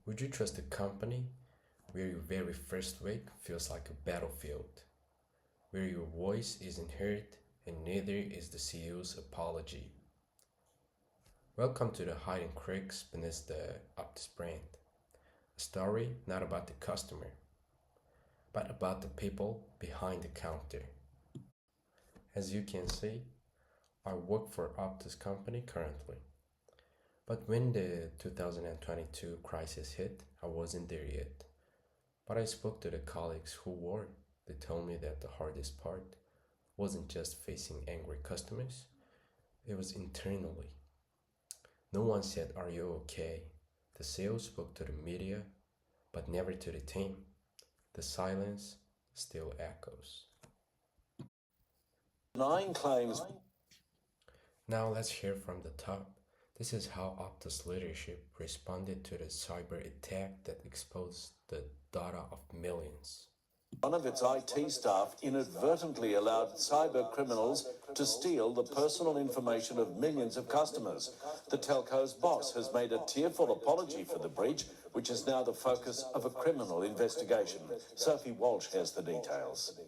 Would you trust a company where your very first week feels like a battlefield, where your voice isn't heard and neither is the CEO's apology? Welcome to the hiding cracks beneath the Optus brand. A story not about the customer, but about the people behind the counter. As you can see, I work for Optus company currently. But when the 2022 crisis hit, I wasn't there yet. But I spoke to the colleagues who were. They told me that the hardest part wasn't just facing angry customers, it was internally. No one said, "Are you okay?" The sales spoke to the media, but never to the team. The silence still echoes. Nine claims. Now let's hear from the top. This is how Optus leadership responded to the cyber attack that exposed the data of millions. One of its IT staff inadvertently allowed cyber criminals to steal the personal information of millions of customers. The telco's boss has made a tearful apology for the breach, which is now the focus of a criminal investigation. Sophie Walsh has the details.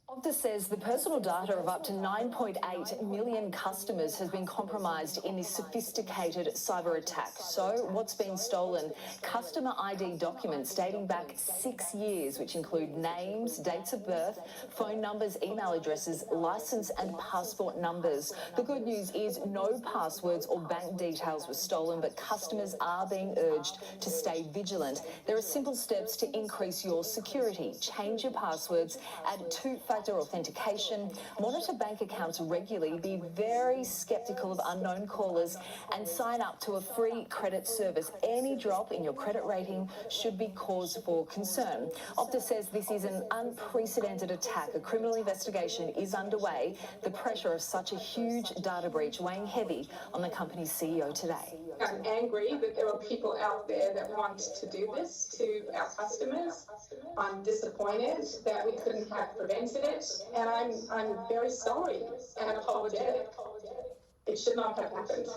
Optus says the personal data of up to 9.8 million customers has been compromised in this sophisticated cyber attack. So what's been stolen? Customer ID documents dating back 6 years, which include names, dates of birth, phone numbers, email addresses, license and passport numbers. The good news is no passwords or bank details were stolen, but customers are being urged to stay vigilant. There are simple steps to increase your security. Change your passwords, add two-factor authentication, monitor bank accounts regularly, be very sceptical of unknown callers, and sign up to a free credit service. Any drop in your credit rating should be cause for concern. Optus says this is an unprecedented attack. A criminal investigation is underway. The pressure of such a huge data breach weighing heavy on the company's CEO today. I'm angry that there are people out there that want to do this to our customers. I'm disappointed that we couldn't have prevented it, and I'm very sorry and apologetic. It should not have happened.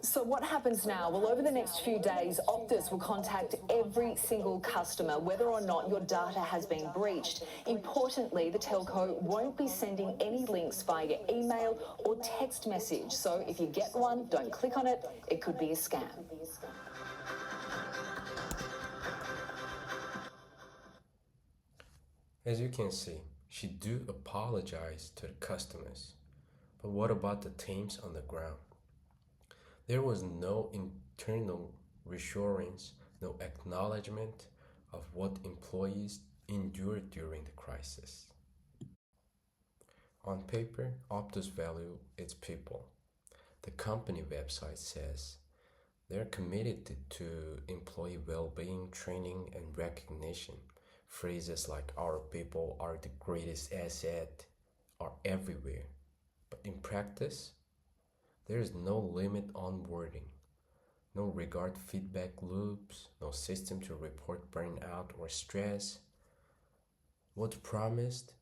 So what happens now? Well, over the next few days, Optus will contact every single customer, whether or not your data has been breached. Importantly, the telco won't be sending any links via email or text message. So if you get one, don't click on it. It could be a scam. As you can see, she do apologize to the customers. But what about the teams on the ground? There was no internal reassurance, no acknowledgement of what employees endured during the crisis. On paper, Optus value its people. The company website says they're committed to employee well-being, training, and recognition. Phrases like "our people are the greatest asset" are everywhere. But in practice, there is no limit on wording, no regard feedback loops, no system to report burnout or stress. What's promised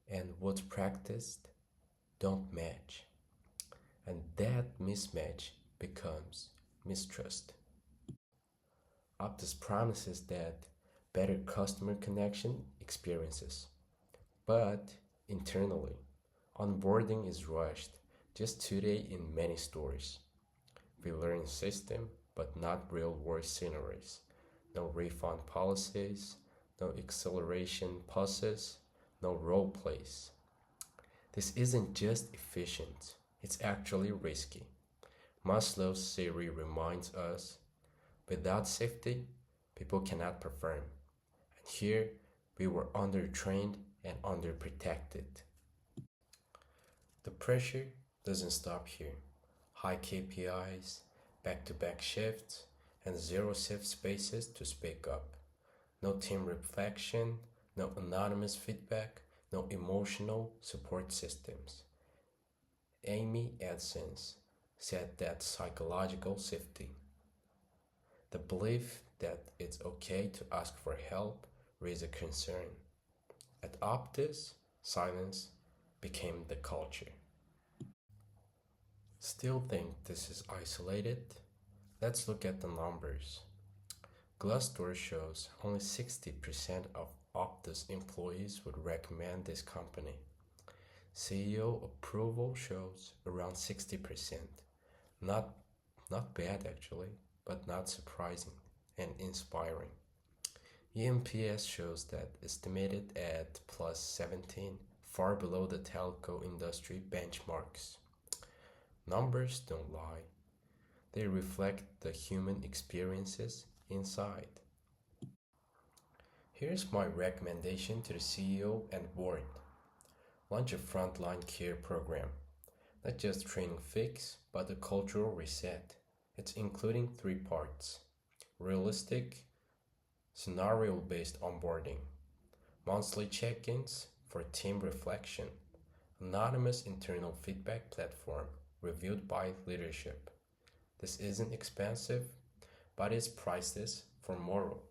and what's practiced don't match. And that mismatch becomes mistrust. Optus promises that better customer connection experiences, but internally, onboarding is rushed. Just today in many stores, we learn system, but not real-world scenarios. No refund policies, no acceleration pauses, no role plays. This isn't just efficient, it's actually risky. Maslow's theory reminds us, without safety, people cannot perform. And here, we were undertrained and underprotected. The pressure doesn't stop here. High KPIs, back-to-back shifts, and zero safe spaces to speak up. No team reflection, no anonymous feedback, no emotional support systems. Amy Edson said that psychological safety, the belief that it's okay to ask for help, raised a concern. At Optus, silence became the culture. Still think this is isolated? Let's look at the numbers. Glassdoor shows only 60% of Optus employees would recommend this company. CEO approval shows around 60%. Not, not bad actually, but not surprising and inspiring. EMPS shows that estimated at plus 17, far below the telco industry benchmarks. Numbers don't lie. They reflect the human experiences inside. Here's my recommendation to the CEO and board. Launch a frontline care program. Not just training fix, but a cultural reset. It's including 3 parts. Realistic, scenario-based onboarding. Monthly check-ins for team reflection. Anonymous internal feedback platform reviewed by leadership. This isn't expensive, but it's priceless for moral.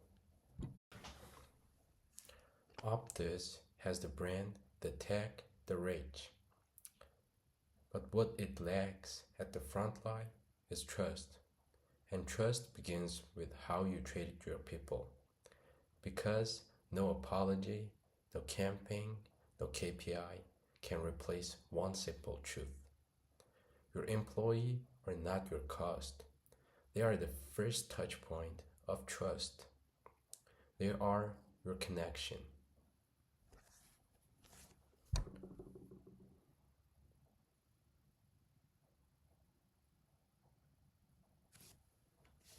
Optus has the brand, the tech, the reach. But what it lacks at the front line is trust. And trust begins with how you treat your people. Because no apology, no campaign, no KPI can replace one simple truth. Your employee are not your cost. They are the first touch point of trust. They are your connection.